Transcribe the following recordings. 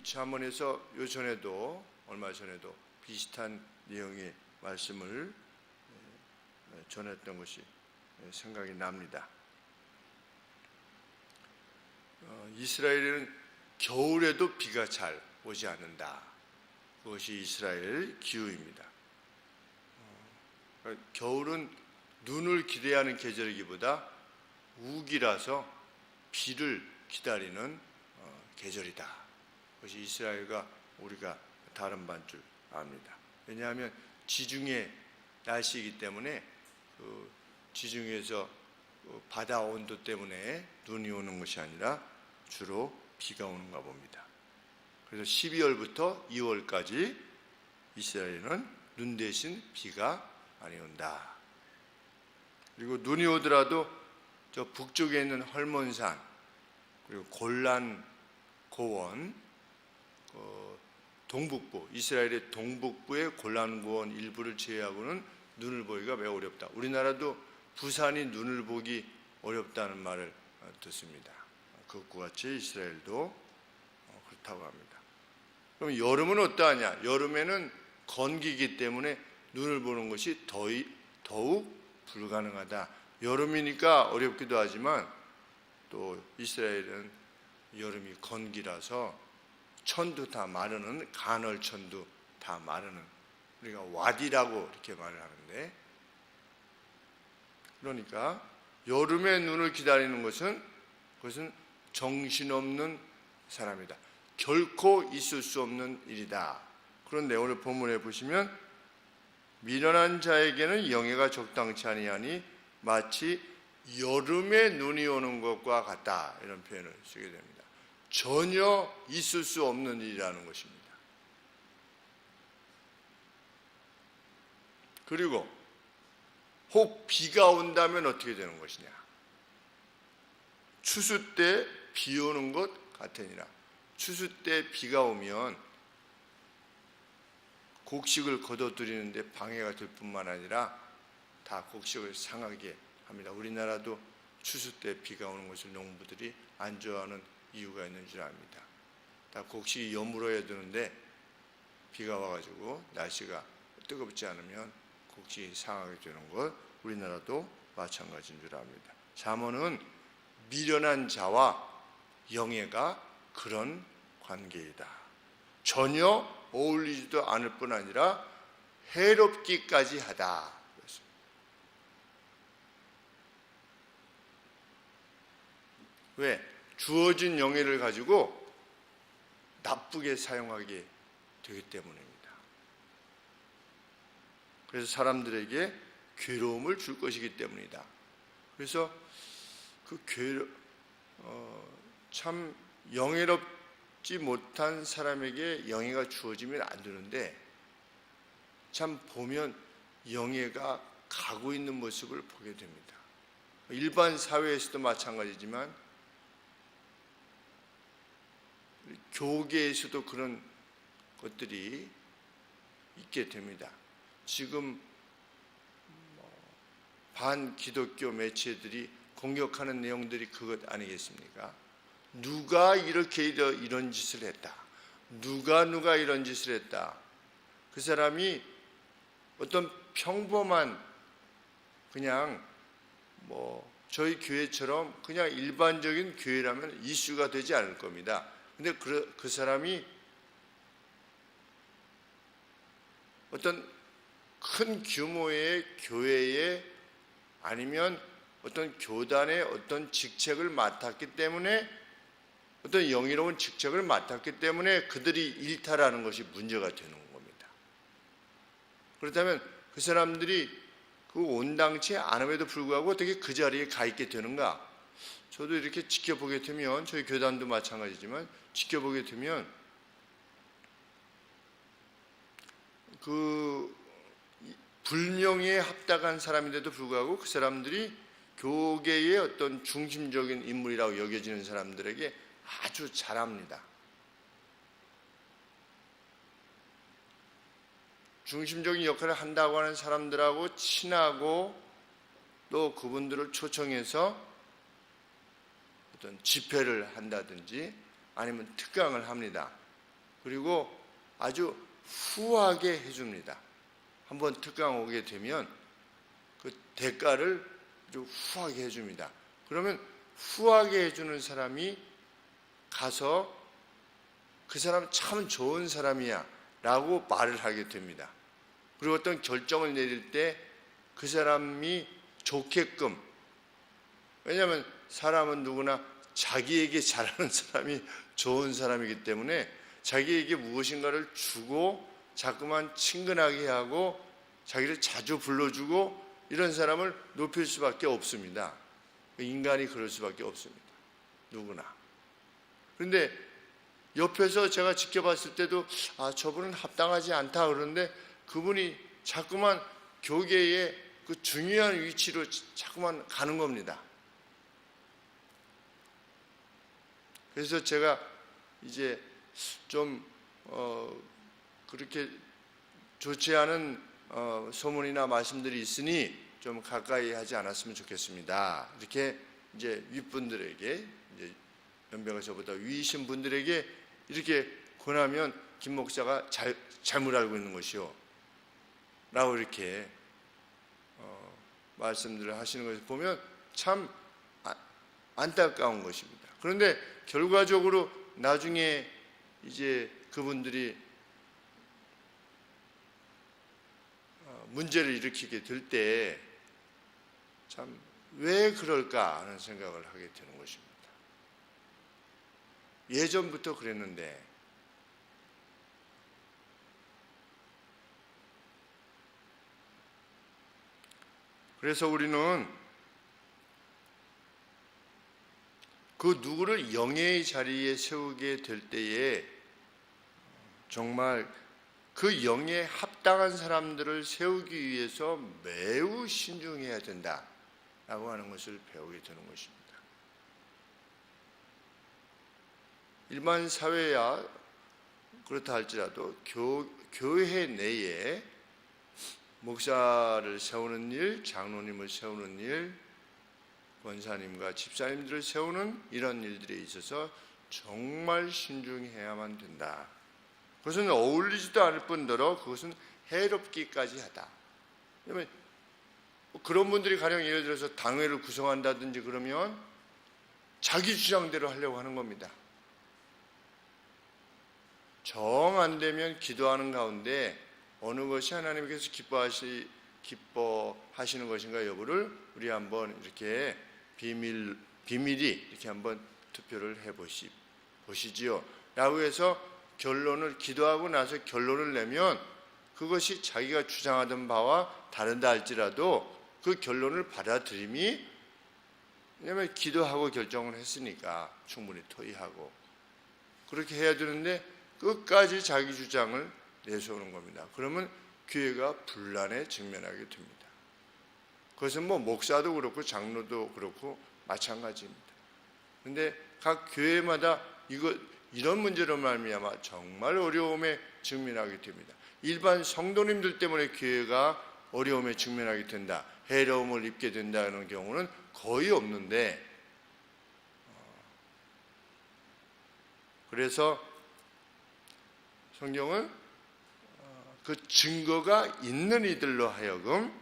잠언에서 얼마 전에도 비슷한 내용의 말씀을 전했던 것이 생각이 납니다. 이스라엘에는 겨울에도 비가 잘 오지 않는다. 그것이 이스라엘 기후입니다. 겨울은 눈을 기대하는 계절이기보다 우기라서 비를 기다리는 계절이다. 그것이 이스라엘과 우리가 다른 반 줄 압니다. 왜냐하면 지중해 날씨이기 때문에 지중해에서 바다 온도 때문에 눈이 오는 것이 아니라 주로 비가 오는가 봅니다. 그래서 12월부터 2월까지 이스라엘은 눈 대신 비가 많이 온다. 그리고 눈이 오더라도 저 북쪽에 있는 헐몬산 그리고 골란 고원, 동북부, 이스라엘의 동북부의 골란 고원 일부를 제외하고는 눈을 보기가 매우 어렵다. 우리나라도 부산이 눈을 보기 어렵다는 말을 듣습니다. 그것과 같이 이스라엘도 그렇다고 합니다. 그럼 여름은 어떠하냐? 여름에는 건기이기 때문에 눈을 보는 것이 더욱 불가능하다. 여름이니까 어렵기도 하지만 또 이스라엘은 여름이 건기라서 천도 다 마르는 간헐천도 다 마르는, 우리가 와디라고 이렇게 말을 하는데, 그러니까 여름에 눈을 기다리는 그것은 정신없는 사람이다. 결코 있을 수 없는 일이다. 그런데 오늘 본문에 보시면 미련한 자에게는 영예가 적당치 아니하니 마치 여름에 눈이 오는 것과 같다. 이런 표현을 쓰게 됩니다. 전혀 있을 수 없는 일이라는 것입니다. 그리고 혹 비가 온다면 어떻게 되는 것이냐? 추수 때 비 오는 것 같으니라. 추수 때 비가 오면 곡식을 거둬들이는데 방해가 될 뿐만 아니라 다 곡식을 상하게 합니다. 우리나라도 추수 때 비가 오는 것을 농부들이 안 좋아하는 이유가 있는 줄 압니다. 다 곡식이 여물어야 되는데 비가 와가지고 날씨가 뜨겁지 않으면 곡식이 상하게 되는 것, 우리나라도 마찬가지인 줄 압니다. 잠언은 미련한 자와 영예가 그런 관계이다. 전혀 어울리지도 않을 뿐 아니라 해롭기까지 하다. 왜? 주어진 영예를 가지고 나쁘게 사용하게 되기 때문입니다. 그래서 사람들에게 괴로움을 줄 것이기 때문이다. 그래서 참 영예롭지 못한 사람에게 영예가 주어지면 안 되는데, 참 보면 영예가 가고 있는 모습을 보게 됩니다. 일반 사회에서도 마찬가지지만 교계에서도 그런 것들이 있게 됩니다. 지금 반기독교 매체들이 공격하는 내용들이 그것 아니겠습니까? 누가 이렇게 이런 짓을 했다. 누가 이런 짓을 했다. 그 사람이 어떤 평범한 그냥 저희 교회처럼 그냥 일반적인 교회라면 이슈가 되지 않을 겁니다. 근데 그 사람이 어떤 큰 규모의 교회에 아니면 어떤 교단의 어떤 직책을 맡았기 때문에, 어떤 영예로운 직책을 맡았기 때문에 그들이 일탈하는 것이 문제가 되는 겁니다. 그렇다면 그 사람들이 그 온당치 않음에도 불구하고 어떻게 그 자리에 가 있게 되는가? 저도 이렇게 지켜보게 되면, 저희 교단도 마찬가지지만 지켜보게 되면 그 불명예에 합당한 사람인데도 불구하고 그 사람들이 교계의 어떤 중심적인 인물이라고 여겨지는 사람들에게 아주 잘합니다. 중심적인 역할을 한다고 하는 사람들하고 친하고 또 그분들을 초청해서 어떤 집회를 한다든지 아니면 특강을 합니다. 그리고 아주 후하게 해줍니다. 한번 특강 오게 되면 그 대가를 아주 후하게 해줍니다. 그러면 후하게 해주는 사람이 가서 그 사람 참 좋은 사람이야 라고 말을 하게 됩니다. 그리고 어떤 결정을 내릴 때 그 사람이 좋게끔, 왜냐하면 사람은 누구나 자기에게 잘하는 사람이 좋은 사람이기 때문에 자기에게 무엇인가를 주고 자꾸만 친근하게 하고 자기를 자주 불러주고 이런 사람을 높일 수밖에 없습니다. 인간이 그럴 수밖에 없습니다. 누구나. 그런데 옆에서 제가 지켜봤을 때도 저분은 합당하지 않다 그러는데 그분이 자꾸만 교계에 그 중요한 위치로 자꾸만 가는 겁니다. 그래서 제가 이제 좀 그렇게 좋지 않은 소문이나 말씀들이 있으니 좀 가까이 하지 않았으면 좋겠습니다. 이렇게 이제 윗분들에게, 이제 연배가 저보다 위이신 분들에게 이렇게 권하면 김 목사가 잘못 알고 있는 것이요 라고 이렇게 말씀들을 하시는 것을 보면 참 안타까운 것입니다. 그런데 결과적으로 나중에 이제 그분들이 문제를 일으키게 될 때 참 왜 그럴까 하는 생각을 하게 되는 것입니다. 예전부터 그랬는데 그래서 우리는 그 누구를 영예의 자리에 세우게 될 때에 정말 그 영예에 합당한 사람들을 세우기 위해서 매우 신중해야 된다라고 하는 것을 배우게 되는 것입니다. 일반 사회야 그렇다 할지라도 교회 내에 목사를 세우는 일, 장로님을 세우는 일, 권사님과 집사님들을 세우는 이런 일들에 있어서 정말 신중해야만 된다. 그것은 어울리지도 않을 뿐더러 그것은 해롭기까지 하다. 왜냐하면 그런 분들이 가령 예를 들어서 당회를 구성한다든지 그러면 자기 주장대로 하려고 하는 겁니다. 정 안 되면 기도하는 가운데 어느 것이 하나님께서 기뻐하시는 것인가 여부를 우리 한번 이렇게 비밀히 이렇게 한번 투표를 보시지요. 라고 해서 결론을 기도하고 나서 결론을 내면 그것이 자기가 주장하던 바와 다른다 할지라도 그 결론을 받아들임이, 왜냐하면 기도하고 결정을 했으니까 충분히 토의하고 그렇게 해야 되는데 끝까지 자기 주장을 내세우는 겁니다. 그러면 교회가 분란에 직면하게 됩니다. 그것은 뭐 목사도 그렇고 장로도 그렇고 마찬가지입니다. 그런데 각 교회마다 이런 문제로 말미암아 정말 어려움에 직면하게 됩니다. 일반 성도님들 때문에 교회가 어려움에 직면하게 된다, 해로움을 입게 된다는 경우는 거의 없는데, 그래서 성경은 그 증거가 있는 이들로 하여금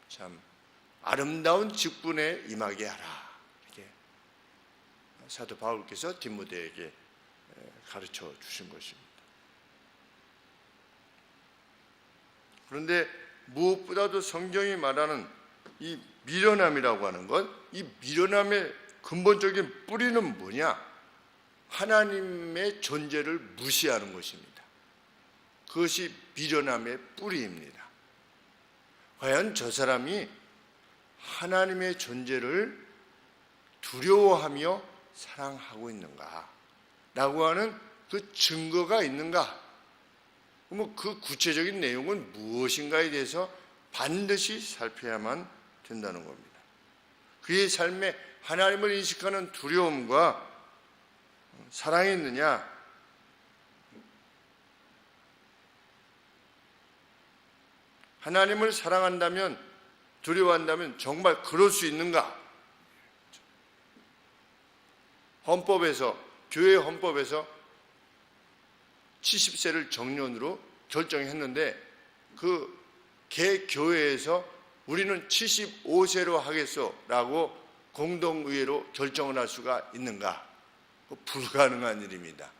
참 아름다운 직분에 임하게 하라, 이렇게 사도 바울께서 디모데에게 가르쳐 주신 것입니다. 그런데 무엇보다도 성경이 말하는 이 미련함이라고 하는 것, 이 미련함의 근본적인 뿌리는 뭐냐? 하나님의 존재를 무시하는 것입니다. 그것이 미련함의 뿌리입니다. 과연 저 사람이 하나님의 존재를 두려워하며 사랑하고 있는가? 라고 하는 그 증거가 있는가? 그럼 그 구체적인 내용은 무엇인가에 대해서 반드시 살펴야만 된다는 겁니다. 그의 삶에 하나님을 인식하는 두려움과 사랑이 있느냐? 하나님을 사랑한다면, 두려워한다면 정말 그럴 수 있는가? 헌법에서, 교회 헌법에서 70세를 정년으로 결정했는데 그 개교회에서 우리는 75세로 하겠소라고 공동의회로 결정을 할 수가 있는가? 불가능한 일입니다.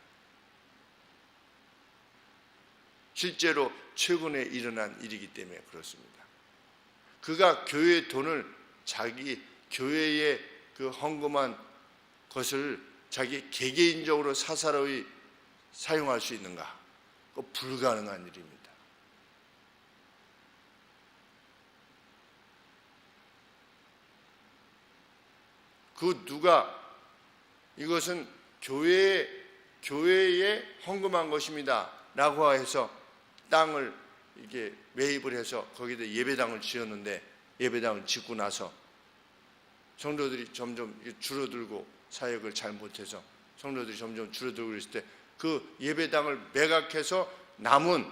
실제로 최근에 일어난 일이기 때문에 그렇습니다. 그가 교회의 돈을 자기 교회의 그 헌금한 것을 자기 개개인적으로 사사로이 사용할 수 있는가? 불가능한 일입니다. 그 누가 이것은 교회에 헌금한 것입니다 라고 해서 땅을 이게 매입을 해서 거기다 예배당을 지었는데, 예배당을 짓고 나서 성도들이 점점 줄어들고 사역을 잘 못해서 성도들이 점점 줄어들고 있을 때 그 예배당을 매각해서 남은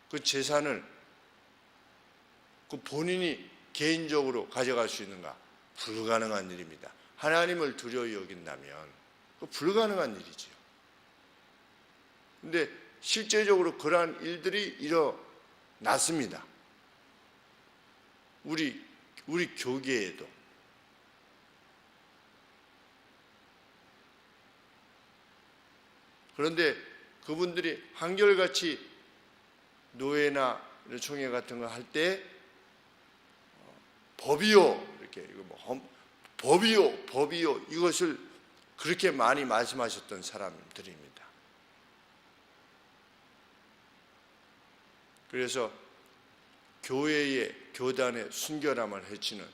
그 재산을 그 본인이 개인적으로 가져갈 수 있는가? 불가능한 일입니다. 하나님을 두려워 여긴다면 그 불가능한 일이지요. 근데 실제적으로 그러한 일들이 일어났습니다. 우리 교계에도. 그런데 그분들이 한결같이 노예나 총회 같은 거 할 때 법이요 이렇게 법이요 이것을 그렇게 많이 말씀하셨던 사람들입니다. 그래서 교회의 교단의 순결함을 해치는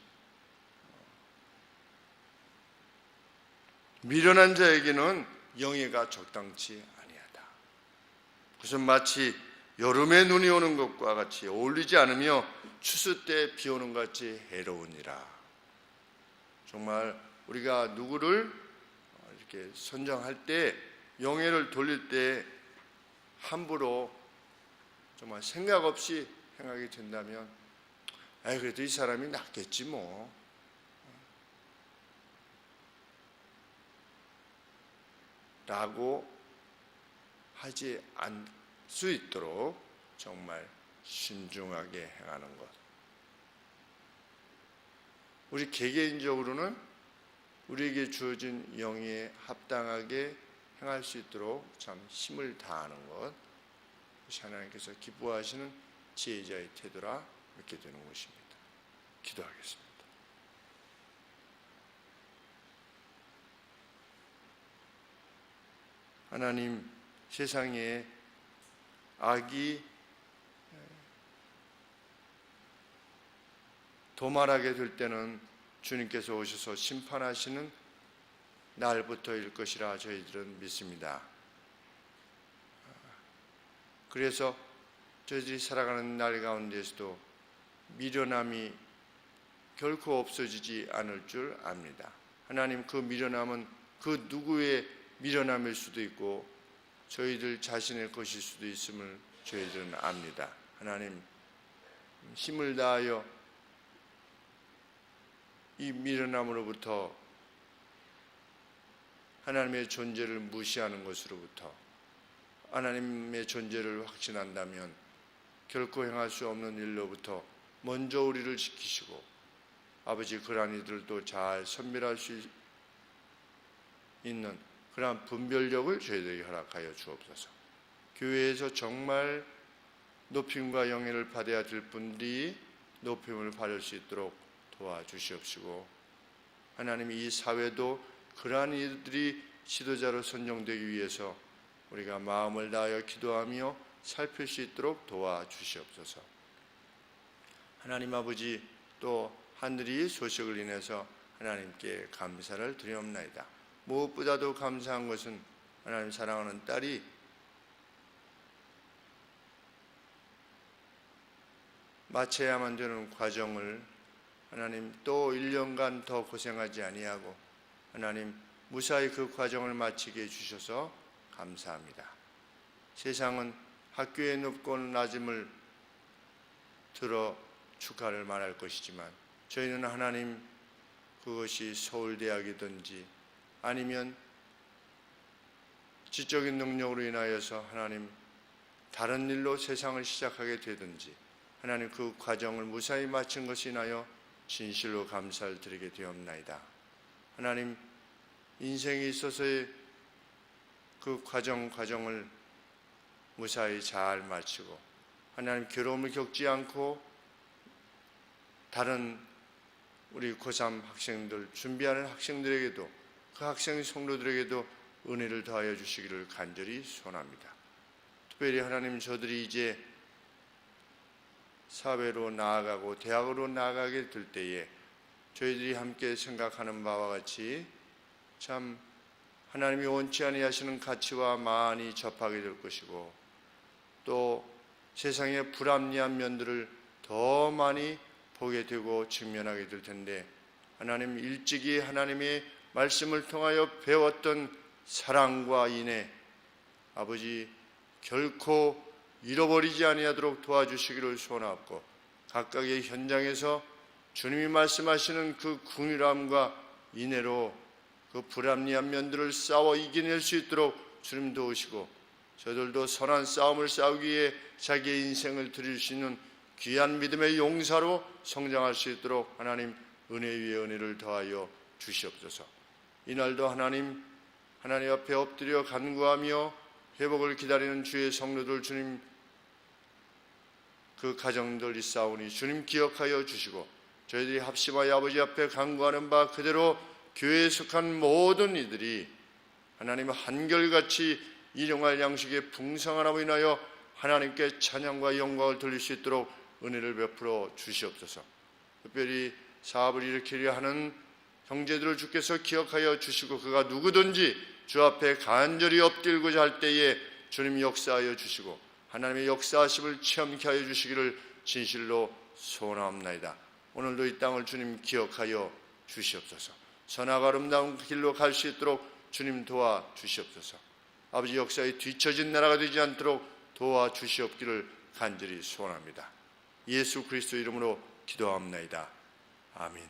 미련한 자에게는 영예가 적당치 아니하다. 그것은 마치 여름에 눈이 오는 것과 같이 어울리지 않으며 추수 때 비 오는 것 같이 해로우니라. 정말 우리가 누구를 이렇게 선정할 때, 영예를 돌릴 때 함부로 정말 생각 없이 행하게 된다면 그래도 이 사람이 낫겠지 뭐 라고 하지 않을 수 있도록 정말 신중하게 행하는 것. 우리 개개인적으로는 우리에게 주어진 영예에 합당하게 행할 수 있도록 참 힘을 다하는 것, 하나님께서 기뻐하시는 지혜자의 태도라 믿게 되는 것입니다. 기도하겠습니다. 하나님, 세상에 악이 도말하게 될 때는 주님께서 오셔서 심판하시는 날부터일 것이라 저희들은 믿습니다. 그래서 저희들이 살아가는 날 가운데에서도 미련함이 결코 없어지지 않을 줄 압니다. 하나님, 그 미련함은 그 누구의 미련함일 수도 있고 저희들 자신의 것일 수도 있음을 저희들은 압니다. 하나님, 힘을 다하여 이 미련함으로부터, 하나님의 존재를 무시하는 것으로부터 하나님의 존재를 확신한다면 결코 행할 수 없는 일로부터 먼저 우리를 지키시고, 아버지, 그러한 이들도 잘 선별할 수 있는 그러한 분별력을 저희들에게 허락하여 주옵소서. 교회에서 정말 높임과 영예를 받아야 될 분들이 높임을 받을 수 있도록 도와주시옵시고, 하나님, 이 사회도 그러한 이들이 지도자로 선정되기 위해서 우리가 마음을 다하여 기도하며 살필 수 있도록 도와주시옵소서. 하나님 아버지, 또 하늘이 소식을 인해서 하나님께 감사를 드리옵나이다. 무엇보다도 감사한 것은 하나님 사랑하는 딸이 마쳐야만 되는 과정을 하나님 또 1년간 더 고생하지 아니하고 하나님 무사히 그 과정을 마치게 해주셔서 감사합니다. 세상은 학교의 높고 낮음을 들어 축하를 말할 것이지만 저희는 하나님, 그것이 서울대학이든지 아니면 지적인 능력으로 인하여서 하나님 다른 일로 세상을 시작하게 되든지 하나님 그 과정을 무사히 마친 것이 인하여 진실로 감사를 드리게 되옵나이다. 하나님 인생에 있어서의 그 과정을 무사히 잘 마치고 하나님 괴로움을 겪지 않고 다른 우리 고3 학생들 준비하는 학생들에게도 그 학생 성도들에게도 은혜를 더하여 주시기를 간절히 소원합니다. 특별히 하나님 저들이 이제 사회로 나아가고 대학으로 나아가게 될 때에 저희들이 함께 생각하는 바와 같이 참 하나님이 원치 아니하시는 가치와 많이 접하게 될 것이고 또 세상의 불합리한 면들을 더 많이 보게 되고 직면하게 될 텐데 하나님 일찍이 하나님의 말씀을 통하여 배웠던 사랑과 인애 아버지 결코 잃어버리지 아니하도록 도와주시기를 소원하고 각각의 현장에서 주님이 말씀하시는 그 긍휼함과 인애로 그 불합리한 면들을 싸워 이겨낼 수 있도록 주님 도우시고 저들도 선한 싸움을 싸우기 위해 자기의 인생을 드릴 수 있는 귀한 믿음의 용사로 성장할 수 있도록 하나님 은혜 위에 은혜를 더하여 주시옵소서. 이날도 하나님 앞에 엎드려 간구하며 회복을 기다리는 주의 성도들 주님 그 가정들 있사오니 주님 기억하여 주시고 저희들이 합심하여 아버지 앞에 간구하는 바 그대로 교회에 속한 모든 이들이 하나님 한결같이 일용할 양식에 풍성하나무 인하여 하나님께 찬양과 영광을 돌릴 수 있도록 은혜를 베풀어 주시옵소서. 특별히 사업을 일으키려 하는 형제들을 주께서 기억하여 주시고 그가 누구든지 주 앞에 간절히 엎드리고자 할 때에 주님 역사하여 주시고 하나님의 역사하심을 체험케 하여 주시기를 진실로 소원하옵나이다. 오늘도 이 땅을 주님 기억하여 주시옵소서. 선하고 아름다운 길로 갈 수 있도록 주님 도와주시옵소서. 아버지 역사에 뒤처진 나라가 되지 않도록 도와주시옵기를 간절히 소원합니다. 예수 그리스도 이름으로 기도하옵나이다. 아멘.